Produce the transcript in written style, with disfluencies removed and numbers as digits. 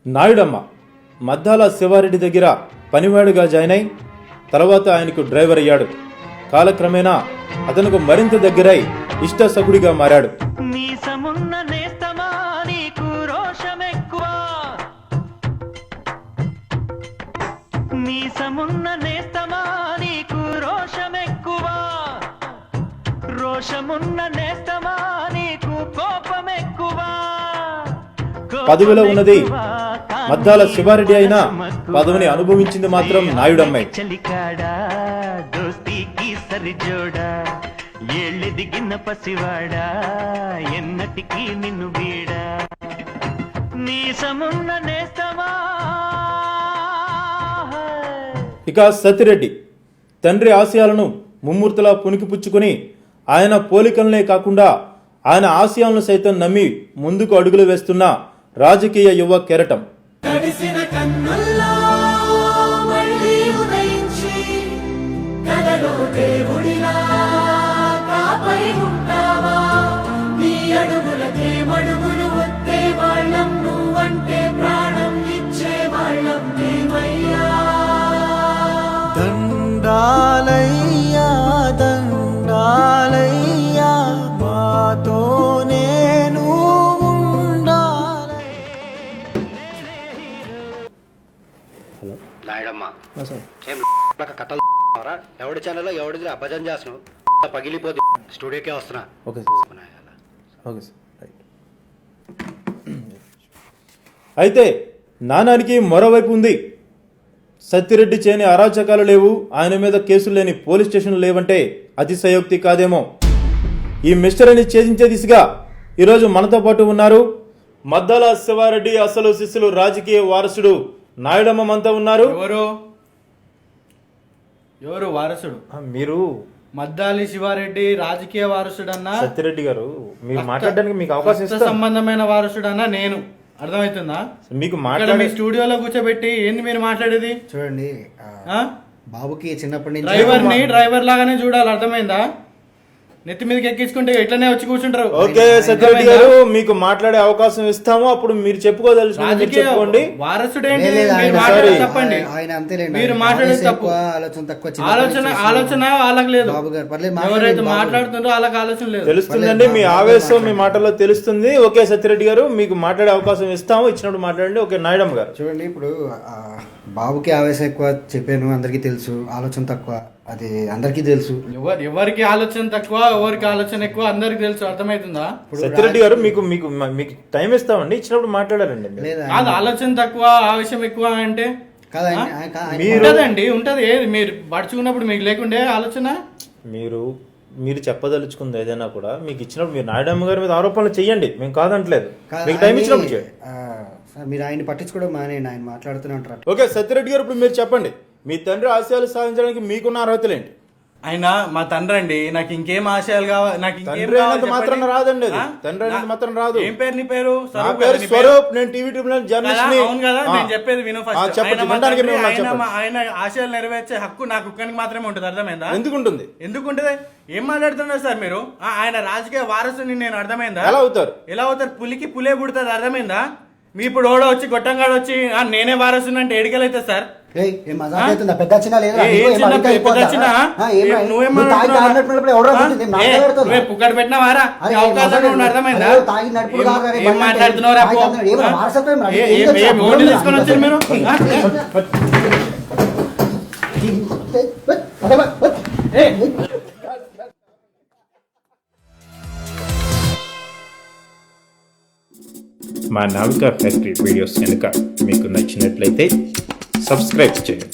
నాయుడమ్మ మద్దాల శివారెడ్డి దగ్గర పనివాడుగా జాయిన్ అయి తర్వాత ఆయనకు డ్రైవర్ అయ్యాడు. కాలక్రమేణా అతనుకు మరింత దగ్గరై ఇష్ట సఖుడిగా మారాడు. పదవిలో ఉన్నది మద్దాల శివారెడ్డి అయినా పదవిని అనుభవించింది మాత్రం నాయుడమ్మే. ఇక సతిరెడ్డి తండ్రి ఆశయాలను ముమ్మూర్తులా పుణికిపుచ్చుకుని ఆయన పోలికలనే కాకుండా ఆయన ఆశయాలను సైతం నమ్మి ముందుకు అడుగులు వేస్తున్న రాజకీయ యువ కెరటం. దండాలయ్యా దండాలయ్యా మాతో నేను ఉండాలి. హలో నాయుడమ్మ, కథలు ఎవడి ఛానల్లో ఎవడిది అభజన చేస్తున్నావు పగిలిపోదు. స్టూడియోకే వస్తున్నా. Okay sir. రైట్. అయితే నానానికి మరోవైపు ఉంది. సత్తిరెడ్డి చేయని అరాచకాలు లేవు, ఆయన మీద కేసులు లేని పోలీస్ స్టేషన్లు లేవంటే అతిశయోక్తి కాదేమో. ఈ మిస్టరీని ఛేదించే దిశగా ఈరోజు మనతో పాటు ఉన్నారు మద్దాల శివారెడ్డి అసలు శిష్యులు రాజకీయ వారసుడు నాయుడమ్మ మనతో ఉన్నారు. ఎవరు వారసుడు? మీరు మద్దాలి శివారెడ్డి రాజకీయ వారసుడు అన్నా, సత్తిరెడ్డి గారు మీరు మాట్లాడడానికి మీకు అవకాశం ఇస్తాను. సంబంధమైన వారసుడు అన్నా నేను. అర్థమవుతుందా? మీకు మీ స్టూడియోలో కూర్చోబెట్టి ఏంది మీరు మాట్లాడేది? చూడండి, బాబుకి చిన్నప్పటి నుంచి డ్రైవర్ లాగానే చూడాలి. అర్థమైందా? నెత్తి మీదకి ఎక్కించుకుంటే ఇట్లనే వచ్చి కూర్చుంటారు. ఓకే సత్యరెడ్డి గారు, మీకు మాట్లాడే అవకాశం ఇస్తాము. అప్పుడు మీరు చెప్పుకోదలుచుకోండి. వారసుడేంటి చెప్పండి. మీరు మాట్లాడేది తప్పు. ఆలోచన వాళ్ళకి లేదు. ఎవరైతే మాట్లాడుతుందో వాళ్ళకి ఆలోచన లేదు. తెలుస్తుందండి, మీ ఆవేశం మీ మాటల్లో తెలుస్తుంది. ఓకే సత్యరెడ్డి గారు, మీకు మాట్లాడే అవకాశం ఇస్తాము. ఇచ్చినప్పుడు మాట్లాడండి. ఓకే నాయుడమ్మ గారు, చూడండి, ఇప్పుడు బాబుకి ఆవేశం ఎక్కువ చెప్పాను, అందరికీ తెలుసు. ఆలోచన తక్కువ, అది అందరికీ తెలుసు. ఎవరికి ఆలోచన తక్కువ, ఎవరికి ఆలోచన ఎక్కువ అందరికి తెలుసు. అర్థమవుతుందా? సత్యరెడ్డి గారు, మీకు మీకు మీకు టైం ఇస్తామండి. ఇచ్చినప్పుడు మాట్లాడారండి. అది ఆలోచన తక్కువ ఆవేశం ఎక్కువ అంటే ఉంటది. మీరు పడుచుకున్నప్పుడు మీకు లేకుండే ఆలోచన. మీరు చెప్పదలుచుకుంది ఏదైనా కూడా మీకు ఇచ్చినప్పుడు మీరు నాయుడమ్మ గారి మీద ఆరోపణలు చెయ్యండి, మేము కాదంటలేదు. మీకు టైం ఇచ్చినప్పుడు మీరు ఆయన పట్టించుకోవడం మానేయండి, ఆయన మాట్లాడుతూనే ఉంటారు. ఓకే సత్యరెడ్డి గారు, ఇప్పుడు మీరు చెప్పండి, మీ తండ్రి ఆశయాలు సాధించడానికి మీకున్న అర్హతలు ఏంటి? ఆయన మా తండ్రి అండి. నాకు ఇంకేం ఆశయాలు కావాలి? నాకు మాత్రం రాదండి. తండ్రి అనేది మాత్రం రాదు. ఏం పేరు నీ పేరు? స్వరూప్. నేను టీవీ ట్రిబ్యునల్ జర్నలిస్ట్. అవును కదా, నేను చెప్పేది విను ఫస్ట్. ఆయన ఆశయాలు నెరవేర్చే హక్కు నాకు ఒక్కనికి మాత్రమే ఉంటుంది. అర్థమైందా? ఎందుకుంటుంది? ఎందుకుంటది? ఏం మాట్లాడుతున్నారు సార్ మీరు? ఆయన రాజకీయ వారసుని నేను. అర్థమైందా? ఎలా అవుతారు? పులికి పులే పుడుతుంది. అర్థమైందా? మీ ఇప్పుడు ఓడ వచ్చి గొట్టంగాడు వచ్చి నేనే వారసుని అంటే ఎడికెళ్ళైతే సార్? పుక్కడు పెట్టిన వారా అవకాశం అర్థమైందా? ఏం మాట్లాడుతున్నారా? ఓటు తీసుకొని వచ్చారు మీరు. మా నావికా ఫ్యాక్టరీ వీడియోస్ కనుక మీకు నచ్చినట్లయితే సబ్స్క్రైబ్ చేయండి.